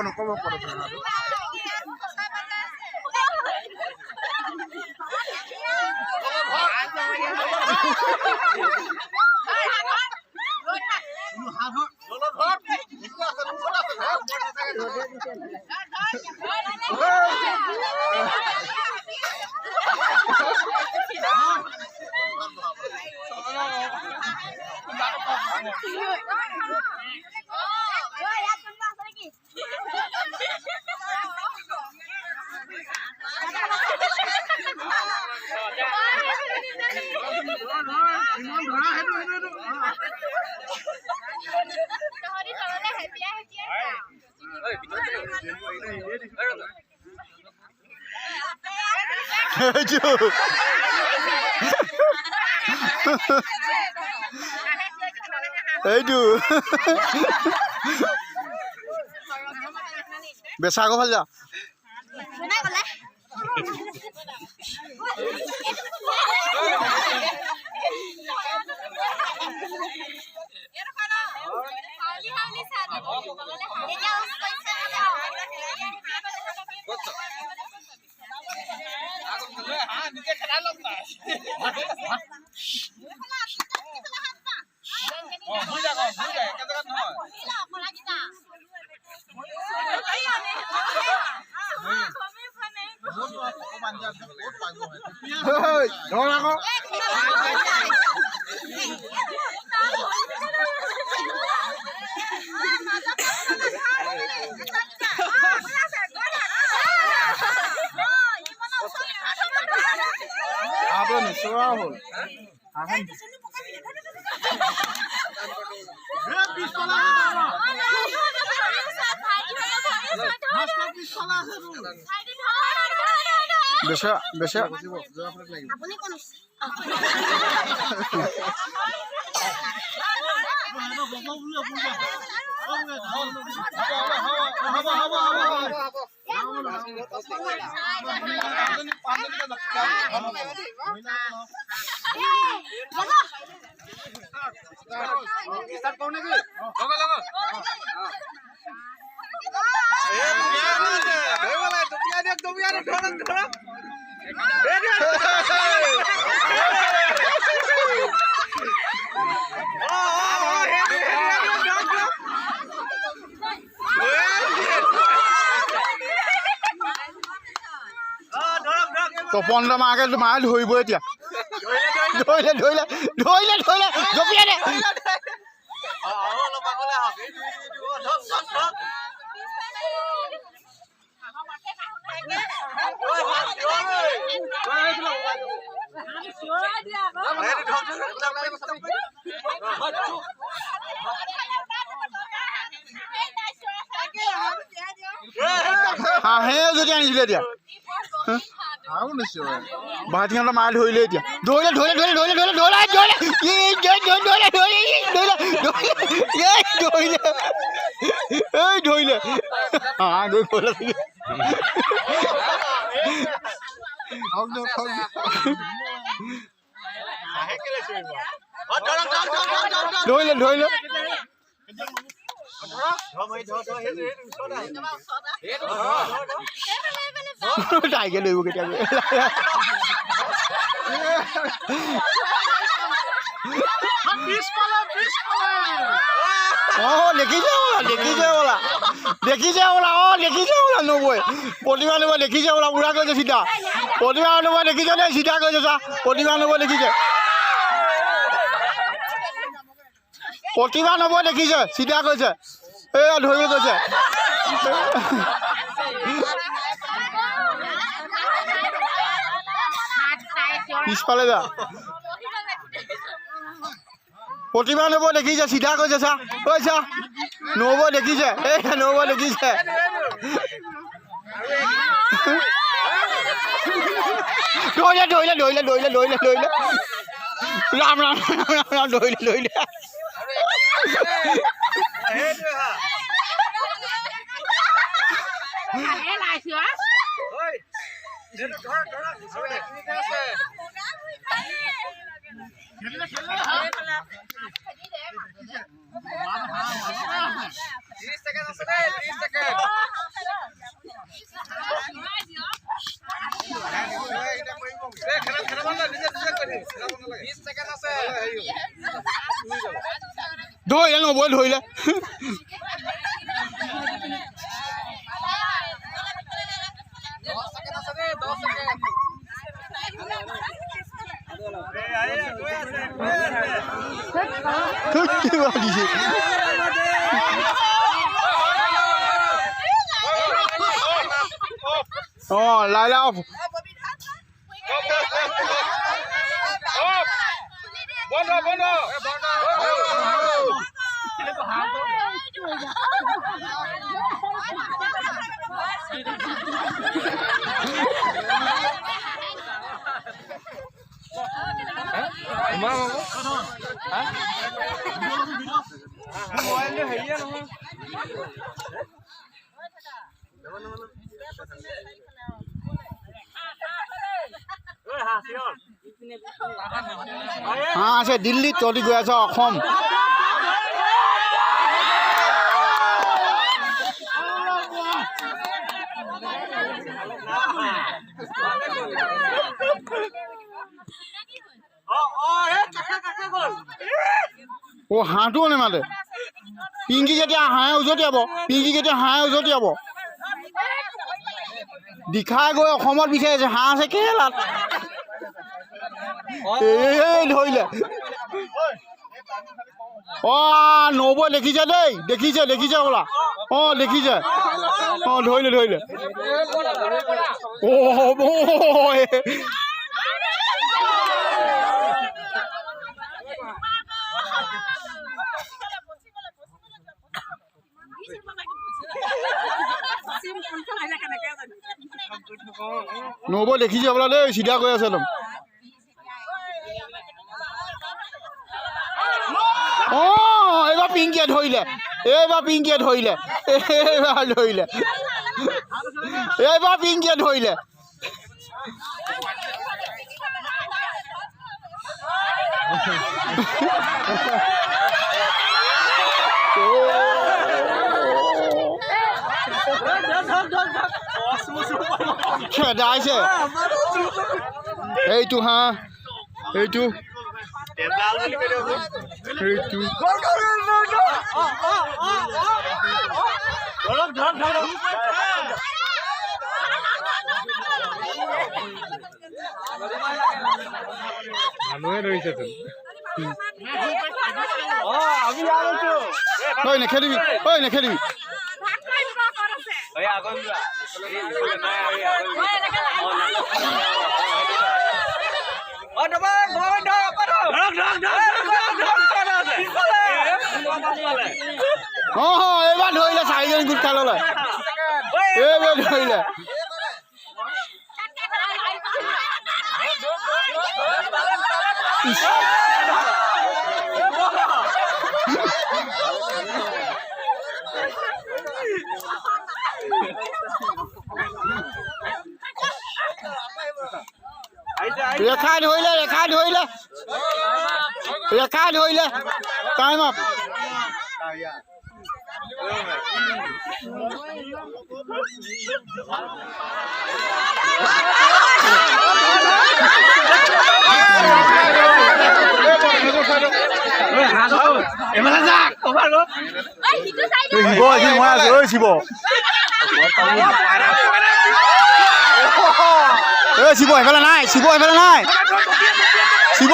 নকব এইটো বেচা আকৌ ভাল যা ধৰ আকৌ आपलं निसर्ग होल বেশা বেশা আপনি কোন তপন মাকে মায়ে ধৰিব এতিয়া ধৰিলে ধৰিলে ধৰিলে ধৰিলে জপিয়াই দে হাঁহে যদি আনিছিলে এতিয়া বাহাতিহঁতৰ মায়ে ধৰিলে এতিয়া ধৰিলে ধৰিলে ধৰিলে ধৰিলে ধৰিলে ধৰিলে ধৰিলে ধৰিলে টাইকে লৈ কেতিয়া দেখিছে ওলা নবৈ প্ৰতিমা নবৈ দেখিছে ওলা উৰা কৈছে চিধা প্ৰতিমা নবৈ দেখিছে নে চিধা কৈছে চা প্ৰতিমা নবৈ দেখিছে প্ৰতিমা নবৈ দেখিছে চিধা কৈছে এয়া ধৰি গৈছে পিছফালে যা প্ৰতিমা নবৈ দেখিছে চিধা কৈছে চা ঐ চা নবৈ দেখিছে এই নবৈ দেখিছে ধৰিলে ধৰিলে ধৰিলে ধৰিলে ধৰিলে ধৰিলে ৰাম ৰাম ৰাম ৰাম ধৰিলে ধৰিলে ধৰিলে নবৈ ধৰিলে লাইলা অফ বন্ধ বন্ধ হাঁহ আছে দিল্লীত তহঁতি গৈ আছ অসম ও হাঁহটোও নেমাতে পিংকি কেতিয়া হাঁহে উজতিয়াব দিখাই গৈ অসমত বিচাৰিছে হাঁহ আছে কেৰেলাত এই ধৰিলে নবৈ দেখিছে দেই দেখিছে বোলা দেখিছে ধৰিলে নবৈ দেখিছে বোলা দেই চিধা কৈ আছে একদম এইবাৰ পিংকিয়ে ধৰিলে খেদাইছে এইটো হাঁহ এইটো মানুহে ধৰিছে নেখেলিবি এইবাৰ ধৰিলে 4জনী গোট খাই ল'লে এইবাৰ ধৰিলে ৰেখাই ধৰিলে টাইম আপ শিৱ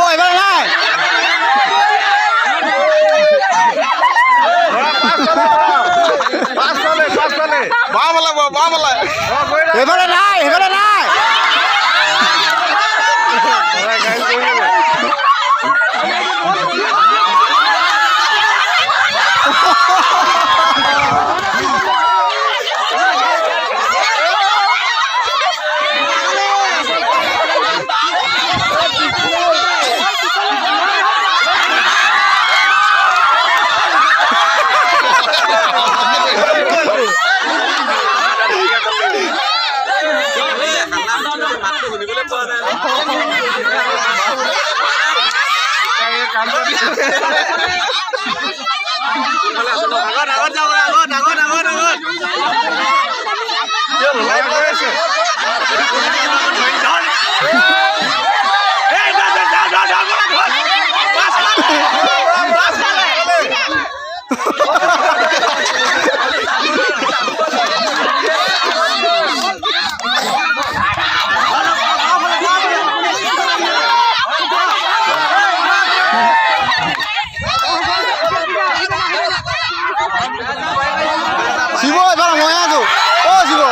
এইফালে নাই এইফালে নাই শিব এবার মই আছো ও শিব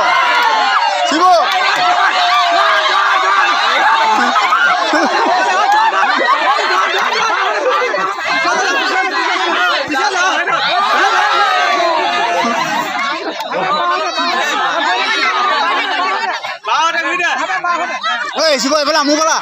শিব ওই শিব এবেলা মু বলা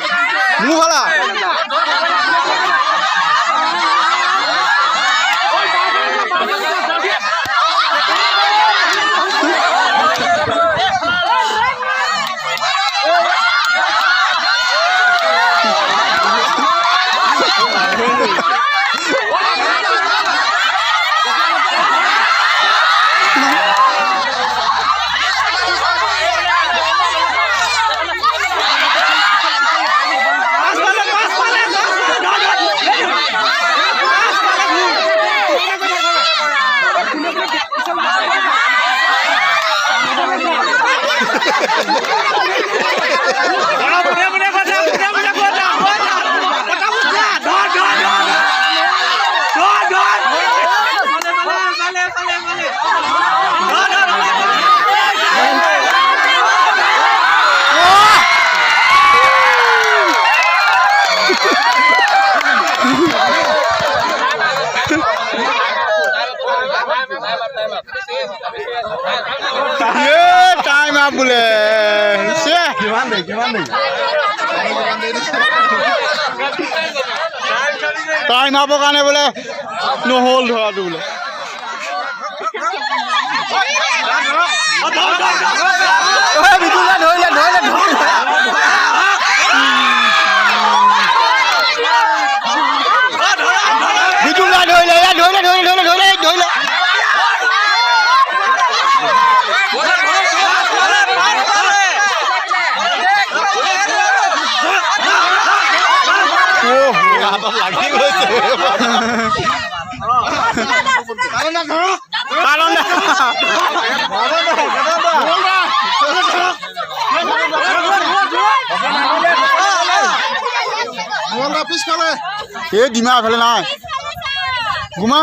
টাইম আপ বোলে টাইম আপৰ কাৰণে বোলে নহ'ল ধৰাটো বোলে লাগি গৈছে পিছফালে এই ডিমা এফালে নাই গুমা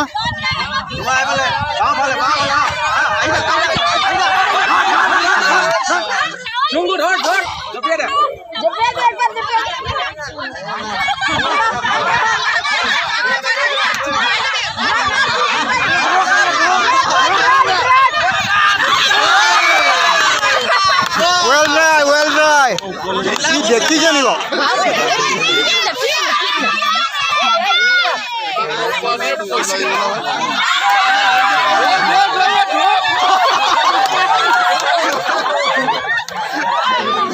well dry দেখি জানিব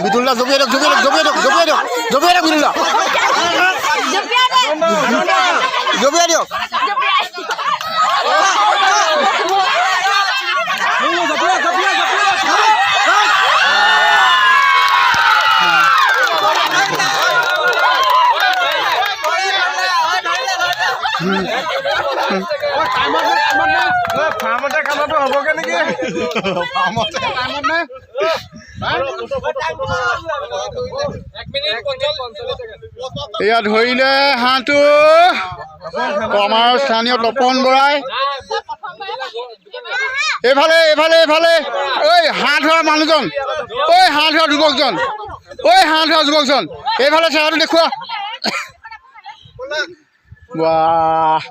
বিদুল্লা জপিয়াই দিয়ক ফাৰ্মতে খানাটো হ'বগে নেকি এয়া ধৰিলে হাঁহটো আমাৰ স্থানীয় তপন বৰাই এইফালে ঐ হাঁহ ধৰা মানুহজন হাঁহ ধৰা যুৱকজন এইফালে চেহেৰাটো দেখুওৱা বাহ